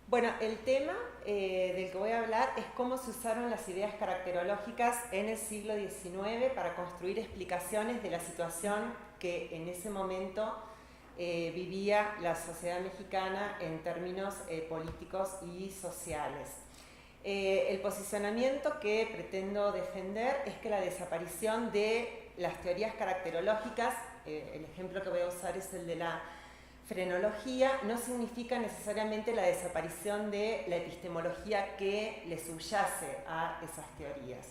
Bueno, el tema del que voy a hablar es cómo se usaron las ideas caracterológicas en el siglo XIX para construir explicaciones de la situación que en ese momento vivía la sociedad mexicana en términos políticos y sociales. El posicionamiento que pretendo defender es que la desaparición de las teorías caracterológicas, el ejemplo que voy a usar es el de la frenología, no significa necesariamente la desaparición de la epistemología que le subyace a esas teorías.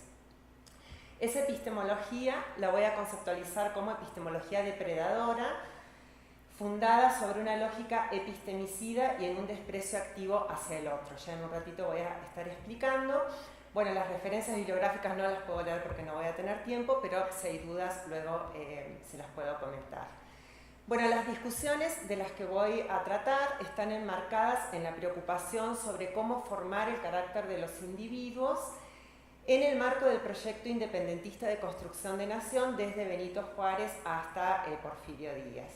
Esa epistemología la voy a conceptualizar como epistemología depredadora, fundada sobre una lógica epistemicida y en un desprecio activo hacia el otro. Ya en un ratito voy a estar explicando. Bueno, las referencias bibliográficas no las puedo leer porque no voy a tener tiempo, pero si hay dudas luego se las puedo comentar. Bueno, las discusiones de las que voy a tratar están enmarcadas en la preocupación sobre cómo formar el carácter de los individuos en el marco del proyecto independentista de construcción de nación desde Benito Juárez hasta Porfirio Díaz.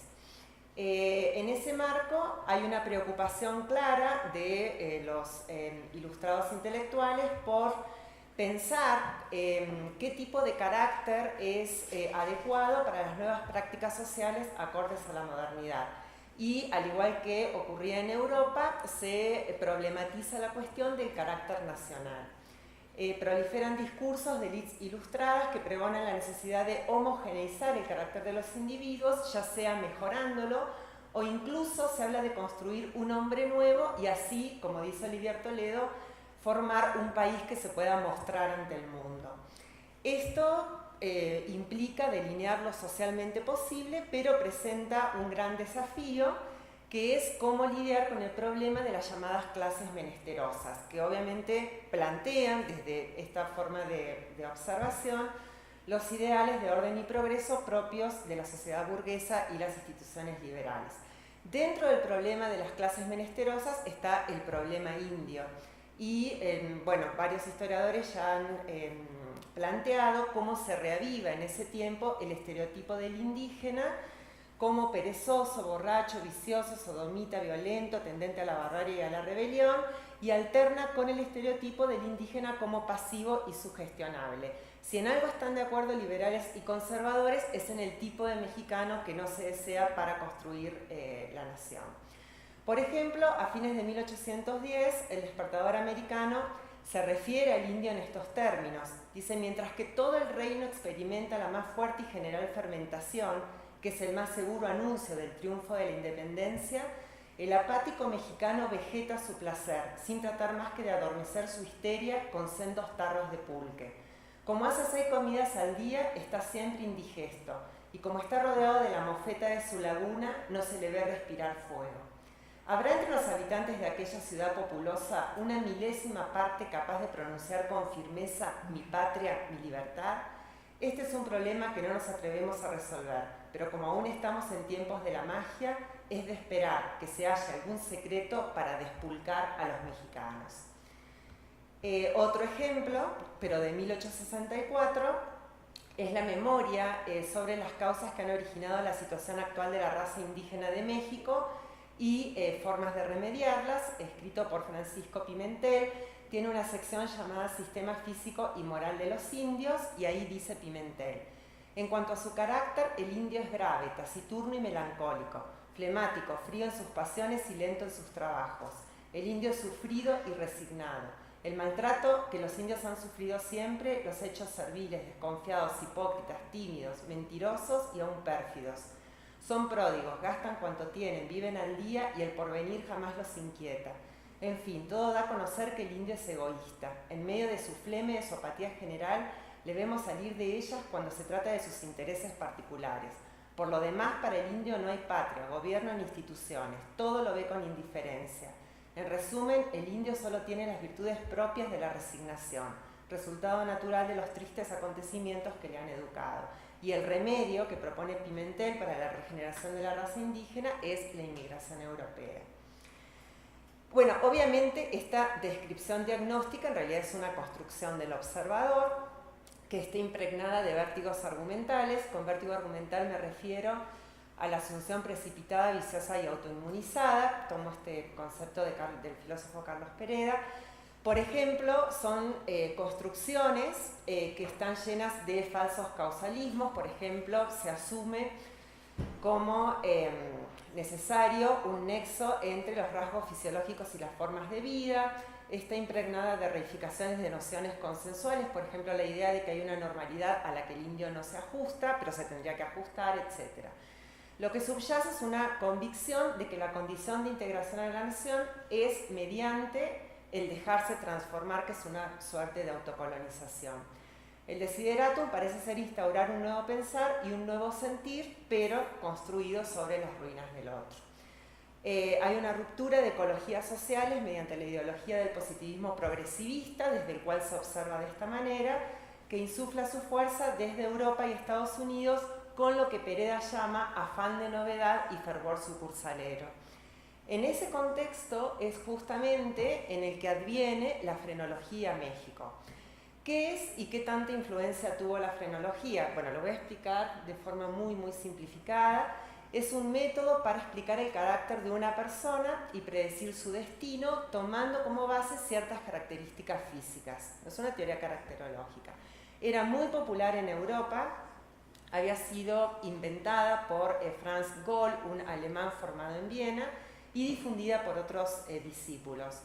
En ese marco hay una preocupación clara de los ilustrados intelectuales por pensar qué tipo de carácter es adecuado para las nuevas prácticas sociales acordes a la modernidad. Y al igual que ocurría en Europa, se problematiza la cuestión del carácter nacional. Proliferan discursos de élites ilustradas que pregonan la necesidad de homogeneizar el carácter de los individuos, ya sea mejorándolo o incluso se habla de construir un hombre nuevo y así, como dice Olivier Toledo, formar un país que se pueda mostrar ante el mundo. Esto implica delinear lo socialmente posible, pero presenta un gran desafío que es cómo lidiar con el problema de las llamadas clases menesterosas, que obviamente plantean desde esta forma de observación los ideales de orden y progreso propios de la sociedad burguesa y las instituciones liberales. Dentro del problema de las clases menesterosas está el problema indio y bueno, varios historiadores ya han planteado cómo se reaviva en ese tiempo el estereotipo del indígena como perezoso, borracho, vicioso, sodomita, violento, tendente a la barbarie y a la rebelión, y alterna con el estereotipo del indígena como pasivo y sugestionable. Si en algo están de acuerdo liberales y conservadores es en el tipo de mexicano que no se desea para construir la nación. Por ejemplo, a fines de 1810, el Despertador americano se refiere al indio en estos términos. Dice, mientras que todo el reino experimenta la más fuerte y general fermentación, que es el más seguro anuncio del triunfo de la independencia, el apático mexicano vegeta a su placer, sin tratar más que de adormecer su histeria con sendos tarros de pulque. Como hace 6 comidas al día, está siempre indigesto, y como está rodeado de la mofeta de su laguna, no se le ve respirar fuego. ¿Habrá entre los habitantes de aquella ciudad populosa una milésima parte capaz de pronunciar con firmeza mi patria, mi libertad? Este es un problema que no nos atrevemos a resolver, pero como aún estamos en tiempos de la magia, es de esperar que se haya algún secreto para despulcar a los mexicanos. Otro ejemplo, pero de 1864, es la memoria sobre las causas que han originado la situación actual de la raza indígena de México y formas de remediarlas, escrito por Francisco Pimentel. Tiene una sección llamada Sistema Físico y Moral de los Indios, y ahí dice Pimentel: en cuanto a su carácter, el indio es grave, taciturno y melancólico, flemático, frío en sus pasiones y lento en sus trabajos. El indio es sufrido y resignado. El maltrato que los indios han sufrido siempre, los hechos serviles, desconfiados, hipócritas, tímidos, mentirosos y aún pérfidos. Son pródigos, gastan cuanto tienen, viven al día y el porvenir jamás los inquieta. En fin, todo da a conocer que el indio es egoísta. En medio de su flema y de su apatía general, le vemos salir de ellas cuando se trata de sus intereses particulares. Por lo demás, para el indio no hay patria, gobierno ni instituciones. Todo lo ve con indiferencia. En resumen, el indio solo tiene las virtudes propias de la resignación, resultado natural de los tristes acontecimientos que le han educado. Y el remedio que propone Pimentel para la regeneración de la raza indígena es la inmigración europea. Bueno, obviamente esta descripción diagnóstica en realidad es una construcción del observador que está impregnada de vértigos argumentales. Con vértigo argumental me refiero a la asunción precipitada, viciosa y autoinmunizada. Tomo este concepto del filósofo Carlos Pereda. Por ejemplo, son construcciones que están llenas de falsos causalismos. Por ejemplo, se asume como necesario un nexo entre los rasgos fisiológicos y las formas de vida. Está impregnada de reificaciones de nociones consensuales, por ejemplo, la idea de que hay una normalidad a la que el indio no se ajusta, pero se tendría que ajustar, etc. Lo que subyace es una convicción de que la condición de integración a la nación es mediante el dejarse transformar, que es una suerte de autocolonización. El desideratum parece ser instaurar un nuevo pensar y un nuevo sentir, pero construido sobre las ruinas del otro. Hay una ruptura de ecologías sociales mediante la ideología del positivismo progresivista, desde el cual se observa de esta manera, que insufla su fuerza desde Europa y Estados Unidos con lo que Pereda llama afán de novedad y fervor sucursalero. En ese contexto es justamente en el que adviene la frenología México. ¿Qué es y qué tanta influencia tuvo la frenología? Bueno, lo voy a explicar de forma muy simplificada. Es un método para explicar el carácter de una persona y predecir su destino tomando como base ciertas características físicas. Es una teoría caracterológica. Era muy popular en Europa, había sido inventada por Franz Goll, un alemán formado en Viena, y difundida por otros discípulos.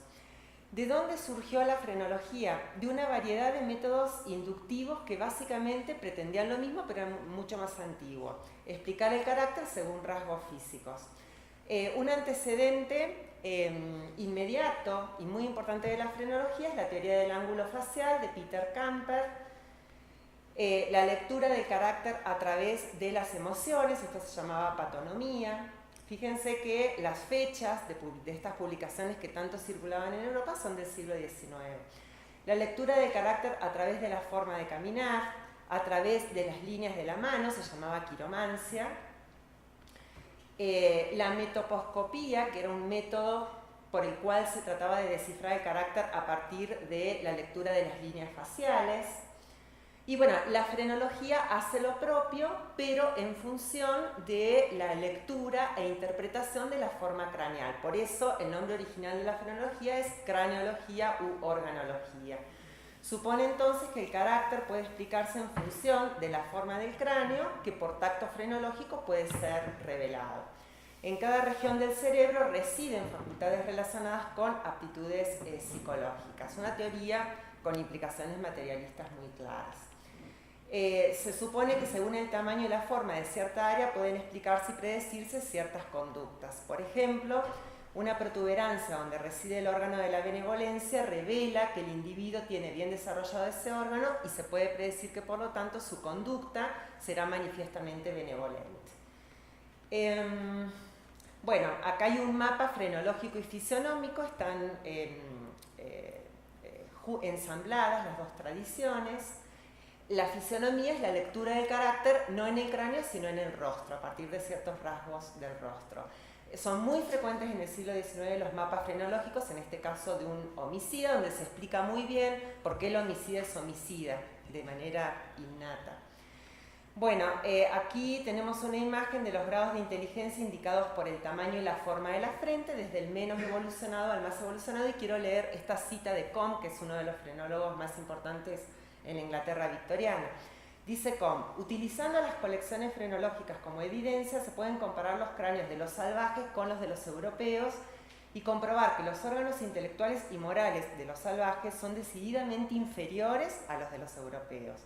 ¿De dónde surgió la frenología? De una variedad de métodos inductivos que básicamente pretendían lo mismo, pero eran mucho más antiguos. Explicar el carácter según rasgos físicos. Un antecedente inmediato y muy importante de la frenología es la teoría del ángulo facial de Peter Camper, la lectura del carácter a través de las emociones, esto se llamaba patonomía. Fíjense que las fechas de estas publicaciones que tanto circulaban en Europa son del siglo XIX. La lectura del carácter a través de la forma de caminar, a través de las líneas de la mano, se llamaba quiromancia. La metoposcopía, que era un método por el cual se trataba de descifrar el carácter a partir de la lectura de las líneas faciales. Y bueno, la frenología hace lo propio, pero en función de la lectura e interpretación de la forma craneal. Por eso el nombre original de la frenología es craneología u organología. Supone entonces que el carácter puede explicarse en función de la forma del cráneo, que por tacto frenológico puede ser revelado. En cada región del cerebro residen facultades relacionadas con aptitudes psicológicas. Una teoría con implicaciones materialistas muy claras. Se supone que según el tamaño y la forma de cierta área pueden explicarse y predecirse ciertas conductas. Por ejemplo, una protuberancia donde reside el órgano de la benevolencia revela que el individuo tiene bien desarrollado ese órgano y se puede predecir que por lo tanto su conducta será manifiestamente benevolente. Bueno, acá hay un mapa frenológico y fisionómico, están ensambladas las dos tradiciones. La fisionomía es la lectura del carácter no en el cráneo, sino en el rostro, a partir de ciertos rasgos del rostro. Son muy frecuentes en el siglo XIX los mapas frenológicos, en este caso de un homicida, donde se explica muy bien por qué el homicida es homicida, de manera innata. Bueno, aquí tenemos una imagen de los grados de inteligencia indicados por el tamaño y la forma de la frente, desde el menos evolucionado al más evolucionado, y quiero leer esta cita de Combe, que es uno de los frenólogos más importantes en la Inglaterra victoriana. Dice Combe, utilizando las colecciones frenológicas como evidencia, se pueden comparar los cráneos de los salvajes con los de los europeos y comprobar que los órganos intelectuales y morales de los salvajes son decididamente inferiores a los de los europeos.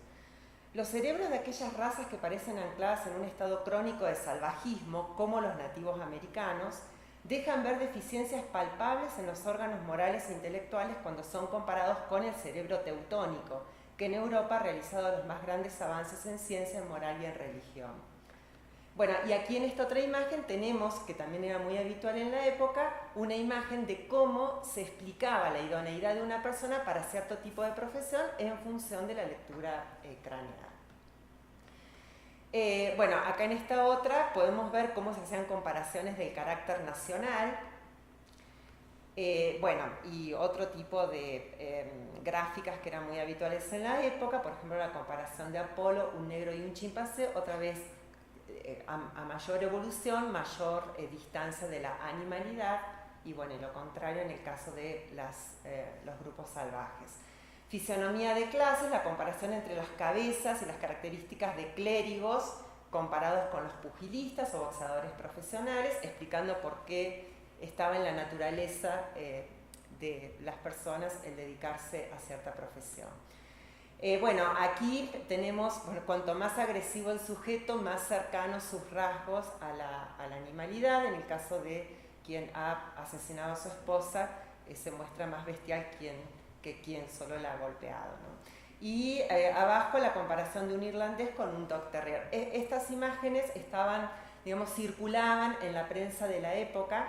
Los cerebros de aquellas razas que parecen ancladas en un estado crónico de salvajismo, como los nativos americanos, dejan ver deficiencias palpables en los órganos morales e intelectuales cuando son comparados con el cerebro teutónico, que en Europa ha realizado los más grandes avances en ciencia, en moral y en religión. Bueno, y aquí en esta otra imagen tenemos, que también era muy habitual en la época, una imagen de cómo se explicaba la idoneidad de una persona para cierto tipo de profesión en función de la lectura craneal. Bueno, acá en esta otra podemos ver cómo se hacían comparaciones del carácter nacional. Bueno, y otro tipo de gráficas que eran muy habituales en la época, por ejemplo la comparación de Apolo, un negro y un chimpancé, otra vez a mayor evolución, mayor distancia de la animalidad, y bueno, lo contrario en el caso de los grupos salvajes. Fisionomía de clases, la comparación entre las cabezas y las características de clérigos comparados con los pugilistas o boxeadores profesionales, explicando por qué estaba en la naturaleza de las personas el dedicarse a cierta profesión. Bueno, aquí tenemos, bueno, cuanto más agresivo el sujeto, más cercanos sus rasgos a la animalidad. En el caso de quien ha asesinado a su esposa, se muestra más bestial que quien solo la ha golpeado, ¿no? Y abajo la comparación de un irlandés con un dog terrier. Estas imágenes estaban, digamos, circulaban en la prensa de la época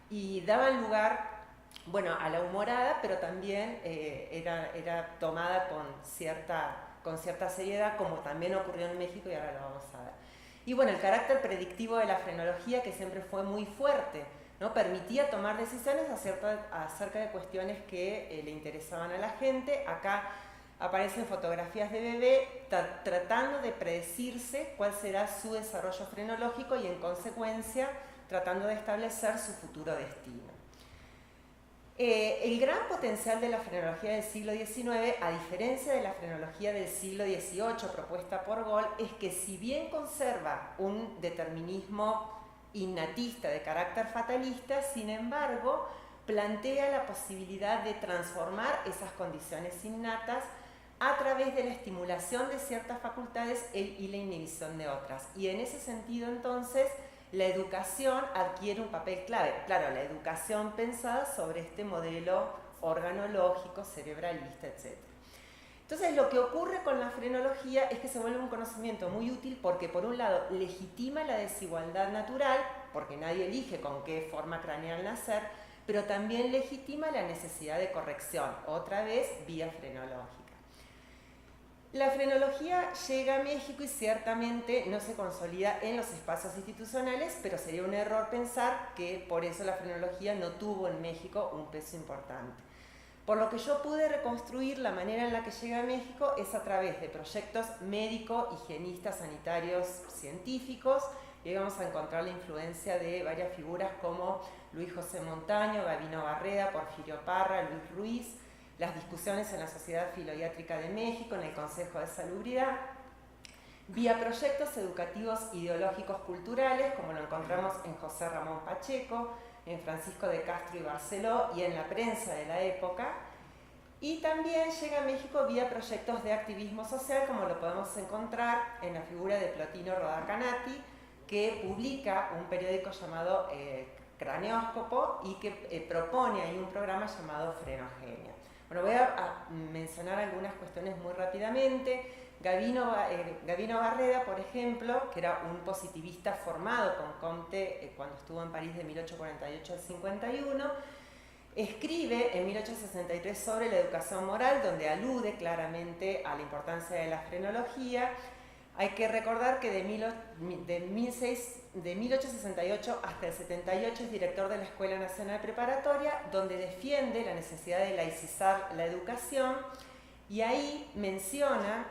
y daban lugar, bueno, a la humorada, pero también era tomada con cierta seriedad, como también ocurrió en México, y ahora lo vamos a ver. Y bueno, el carácter predictivo de la frenología, que siempre fue muy fuerte, ¿no? Permitía tomar decisiones acerca de cuestiones que le interesaban a la gente. Acá aparecen fotografías de bebé tratando de predecirse cuál será su desarrollo frenológico y en consecuencia tratando de establecer su futuro destino. El gran potencial de la frenología del siglo XIX, a diferencia de la frenología del siglo XVIII propuesta por Gall, es que si bien conserva un determinismo innatista de carácter fatalista, sin embargo, plantea la posibilidad de transformar esas condiciones innatas a través de la estimulación de ciertas facultades y la inhibición de otras. Y en ese sentido, entonces, la educación adquiere un papel clave. Claro, la educación pensada sobre este modelo organológico, cerebralista, etc. Entonces, lo que ocurre con la frenología es que se vuelve un conocimiento muy útil porque, por un lado, legitima la desigualdad natural, porque nadie elige con qué forma craneal nacer, pero también legitima la necesidad de corrección, otra vez vía frenológica. La frenología llega a México y ciertamente no se consolida en los espacios institucionales, pero sería un error pensar que por eso la frenología no tuvo en México un peso importante. Por lo que yo pude reconstruir la manera en la que llega a México es a través de proyectos médico-higienistas sanitarios científicos, y ahí vamos a encontrar la influencia de varias figuras como Luis José Montaño, Gabino Barreda, Porfirio Parra, Luis Ruiz, las discusiones en la Sociedad Filodiátrica de México, en el Consejo de Salubridad, vía proyectos educativos ideológicos culturales, como lo encontramos en José Ramón Pacheco, en Francisco de Castro y Barceló y en la prensa de la época, y también llega a México vía proyectos de activismo social, como lo podemos encontrar en la figura de Plotino Rodacanati, que publica un periódico llamado Craneóscopo y que propone ahí un programa llamado Frenogenia. Bueno, voy a mencionar algunas cuestiones muy rápidamente. Gabino Barreda, por ejemplo, que era un positivista formado con Comte cuando estuvo en París de 1848 al 51, escribe en 1863 sobre la educación moral, donde alude claramente a la importancia de la frenología. Hay que recordar que de 1868 hasta el 78 es director de la Escuela Nacional Preparatoria, donde defiende la necesidad de laicizar la educación, y ahí menciona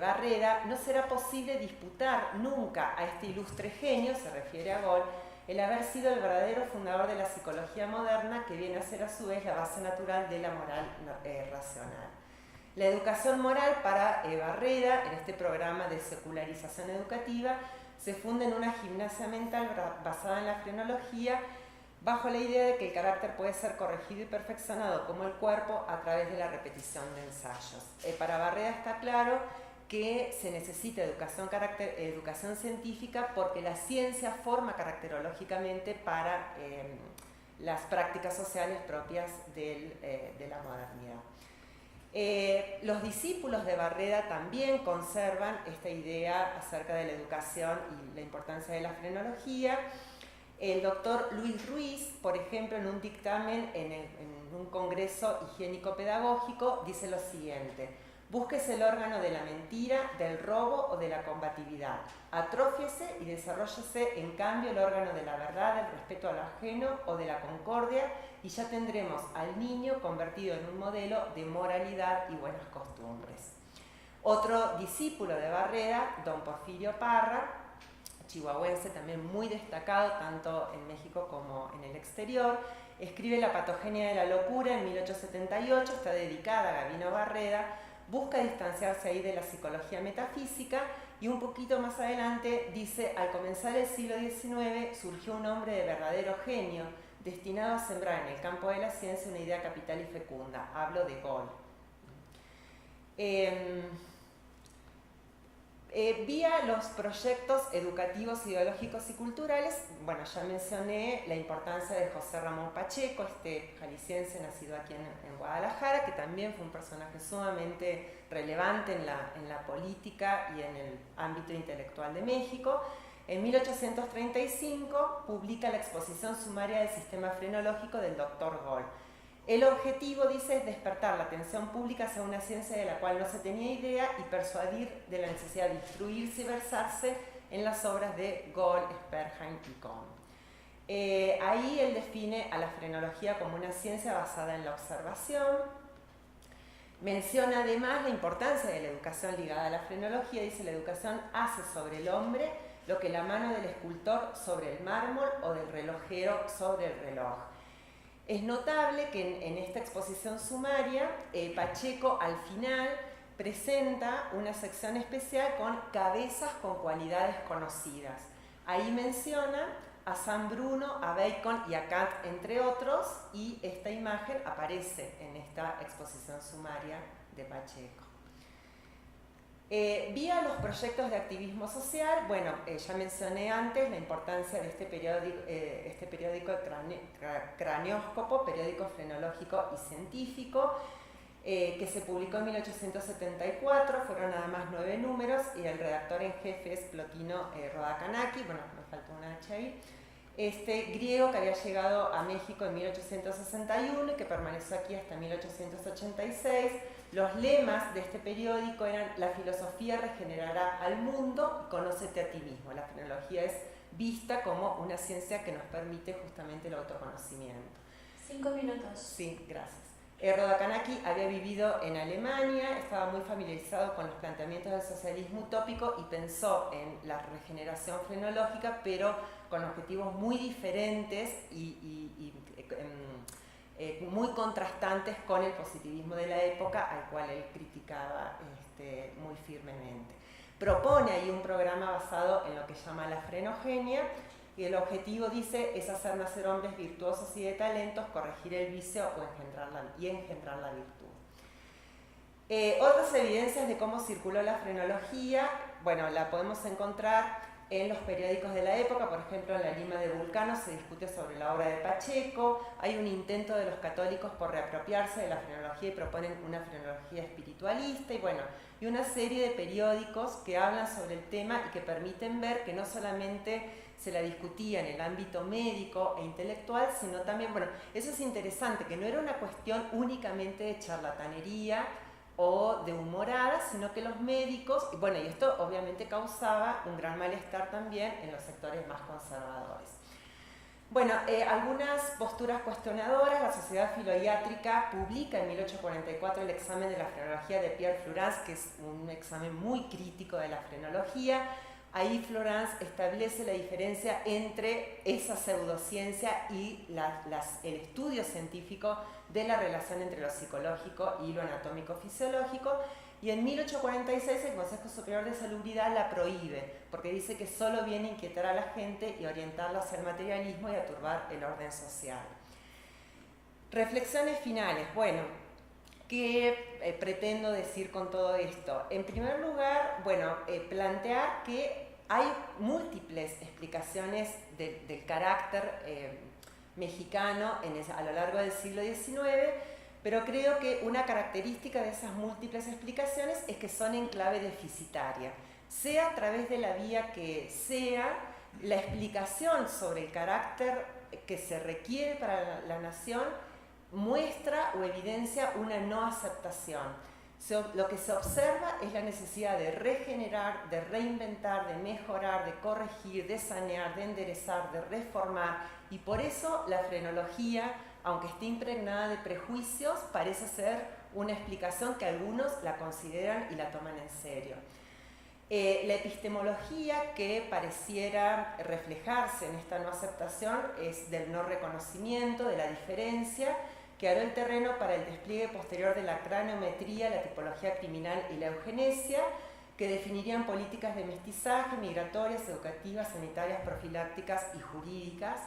Barreda: no será posible disputar nunca a este ilustre genio, se refiere a Gall, el haber sido el verdadero fundador de la psicología moderna, que viene a ser a su vez la base natural de la moral racional. La educación moral para Barreda, en este programa de secularización educativa, se funda en una gimnasia mental basada en la frenología, bajo la idea de que el carácter puede ser corregido y perfeccionado como el cuerpo a través de la repetición de ensayos. Para Barreda está claro que se necesita educación científica porque la ciencia forma caracterológicamente para las prácticas sociales propias de la modernidad. Los discípulos de Barreda también conservan esta idea acerca de la educación y la importancia de la frenología. El doctor Luis Ruiz, por ejemplo, en un dictamen en un congreso higiénico-pedagógico, dice lo siguiente: búsquese el órgano de la mentira, del robo o de la combatividad. Atrófiese y desarróllese, en cambio, el órgano de la verdad, del respeto a lo ajeno o de la concordia, y ya tendremos al niño convertido en un modelo de moralidad y buenas costumbres. Otro discípulo de Barreda, don Porfirio Parra, chihuahuense también muy destacado tanto en México como en el exterior, escribe La patogenia de la locura en 1878, está dedicada a Gabino Barreda, busca distanciarse ahí de la psicología metafísica y un poquito más adelante dice: al comenzar el siglo XIX surgió un hombre de verdadero genio, destinado a sembrar en el campo de la ciencia una idea capital y fecunda. Hablo de Gall. Vía los proyectos educativos, ideológicos y culturales, bueno, ya mencioné la importancia de José Ramón Pacheco, este jalisciense nacido aquí en Guadalajara, que también fue un personaje sumamente relevante en la política y en el ámbito intelectual de México. En 1835 publica la exposición sumaria del sistema frenológico del Dr. Gall. El objetivo, dice, es despertar la atención pública hacia una ciencia de la cual no se tenía idea y persuadir de la necesidad de instruirse y versarse en las obras de Gall, Sperheim y Kohn. Ahí él define a la frenología como una ciencia basada en la observación. Menciona además la importancia de la educación ligada a la frenología. Dice: la educación hace sobre el hombre lo que la mano del escultor sobre el mármol o del relojero sobre el reloj. Es notable que en esta exposición sumaria, Pacheco al final presenta una sección especial con cabezas con cualidades conocidas. Ahí menciona a San Bruno, a Bacon y a Kant, entre otros, y esta imagen aparece en esta exposición sumaria de Pacheco. Vía los proyectos de activismo social, bueno, ya mencioné antes la importancia de este periódico Cranióscopo, periódico frenológico y científico, que se publicó en 1874, fueron nada más 9 números, y el redactor en jefe es Plotino Rodakanaki, bueno, me faltó una H ahí, este griego que había llegado a México en 1861 y que permaneció aquí hasta 1886. Los lemas de este periódico eran: la filosofía regenerará al mundo y conócete a ti mismo. La frenología es vista como una ciencia que nos permite justamente el autoconocimiento. 5 minutos. Sí, gracias. Rodakanaki había vivido en Alemania, estaba muy familiarizado con los planteamientos del socialismo utópico y pensó en la regeneración frenológica, pero con objetivos muy diferentes y muy contrastantes con el positivismo de la época, al cual él criticaba muy firmemente. Propone ahí un programa basado en lo que llama la frenogenia, y el objetivo, dice, es hacer nacer hombres virtuosos y de talentos, corregir el vicio o engendrar la virtud. Otras evidencias de cómo circuló la frenología, bueno, la podemos encontrar en los periódicos de la época. Por ejemplo, en la Lima de Vulcano se discute sobre la obra de Pacheco. Hay un intento de los católicos por reapropiarse de la frenología y proponen una frenología espiritualista, y bueno, y una serie de periódicos que hablan sobre el tema y que permiten ver que no solamente se la discutía en el ámbito médico e intelectual, sino también, bueno, eso es interesante, que no era una cuestión únicamente de charlatanería o de humorada, sino que los médicos, y bueno, y esto obviamente causaba un gran malestar también en los sectores más conservadores. Bueno, algunas posturas cuestionadoras. La Sociedad Filoiátrica publica en 1844 el examen de la frenología de Pierre Flourens, que es un examen muy crítico de la frenología. Ahí Flourens establece la diferencia entre esa pseudociencia y el estudio científico de la relación entre lo psicológico y lo anatómico-fisiológico, y en 1846 el Consejo Superior de Salubridad la prohíbe, porque dice que solo viene a inquietar a la gente y orientarla hacia el materialismo y a turbar el orden social. Reflexiones finales. Bueno, ¿qué pretendo decir con todo esto? En primer lugar, bueno, plantear que hay múltiples explicaciones del carácter mexicano a lo largo del siglo XIX, pero creo que una característica de esas múltiples explicaciones es que son en clave deficitaria. Sea a través de la vía que sea, la explicación sobre el carácter que se requiere para la nación muestra o evidencia una no aceptación. Lo que se observa es la necesidad de regenerar, de reinventar, de mejorar, de corregir, de sanear, de enderezar, de reformar, y por eso la frenología aunque esté impregnada de prejuicios, parece ser una explicación que algunos la consideran y la toman en serio. La epistemología que pareciera reflejarse en esta no aceptación es del no reconocimiento, de la diferencia, que abrió el terreno para el despliegue posterior de la craneometría, la tipología criminal y la eugenesia, que definirían políticas de mestizaje, migratorias, educativas, sanitarias, profilácticas y jurídicas,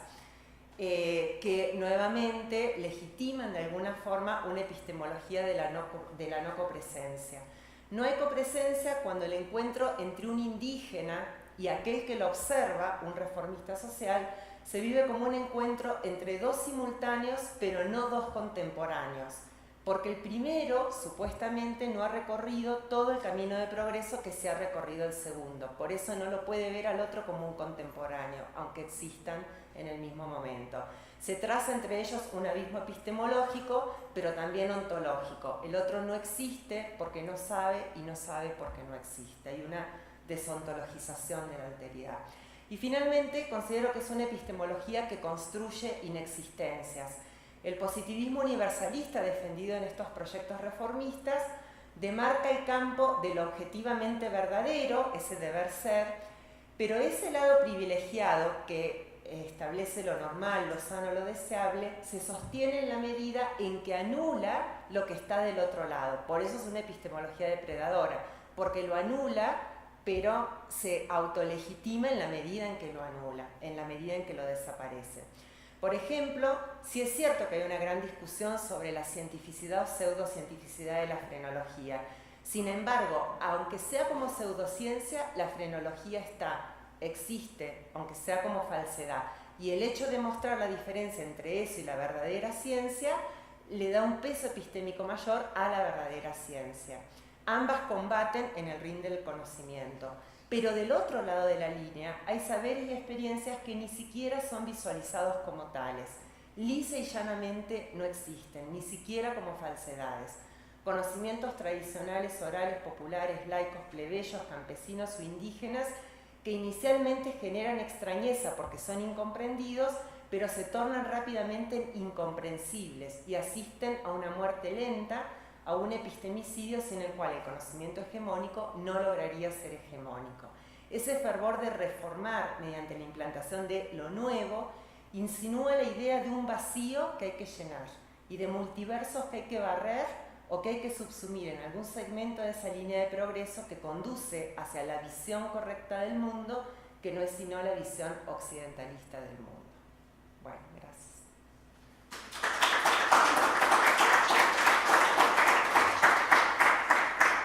que nuevamente legitiman de alguna forma una epistemología de la no copresencia. No hay copresencia cuando el encuentro entre un indígena y aquel que lo observa, un reformista social, se vive como un encuentro entre dos simultáneos, pero no dos contemporáneos, porque el primero supuestamente no ha recorrido todo el camino de progreso que se ha recorrido el segundo. Por eso no lo puede ver al otro como un contemporáneo, aunque existan en el mismo momento. Se traza entre ellos un abismo epistemológico, pero también ontológico. El otro no existe porque no sabe y no sabe porque no existe. Hay una desontologización de la alteridad. Y finalmente considero que es una epistemología que construye inexistencias. El positivismo universalista defendido en estos proyectos reformistas demarca el campo de lo objetivamente verdadero, ese deber ser, pero ese lado privilegiado que establece lo normal, lo sano, lo deseable, se sostiene en la medida en que anula lo que está del otro lado. Por eso es una epistemología depredadora, porque lo anula, pero se autolegitima en la medida en que lo anula, en la medida en que lo desaparece. Por ejemplo, sí es cierto que hay una gran discusión sobre la cientificidad o pseudocientificidad de la frenología. Sin embargo, aunque sea como pseudociencia, la frenología existe, aunque sea como falsedad. Y el hecho de mostrar la diferencia entre eso y la verdadera ciencia le da un peso epistémico mayor a la verdadera ciencia. Ambas combaten en el ring del conocimiento. Pero del otro lado de la línea hay saberes y experiencias que ni siquiera son visualizados como tales. Lisa y llanamente no existen, ni siquiera como falsedades. Conocimientos tradicionales, orales, populares, laicos, plebeyos, campesinos o indígenas que inicialmente generan extrañeza porque son incomprendidos, pero se tornan rápidamente incomprensibles y asisten a una muerte lenta, a un epistemicidio sin el cual el conocimiento hegemónico no lograría ser hegemónico. Ese fervor de reformar mediante la implantación de lo nuevo insinúa la idea de un vacío que hay que llenar y de multiversos que hay que barrer o que hay que subsumir en algún segmento de esa línea de progreso que conduce hacia la visión correcta del mundo, que no es sino la visión occidentalista del mundo. Bueno.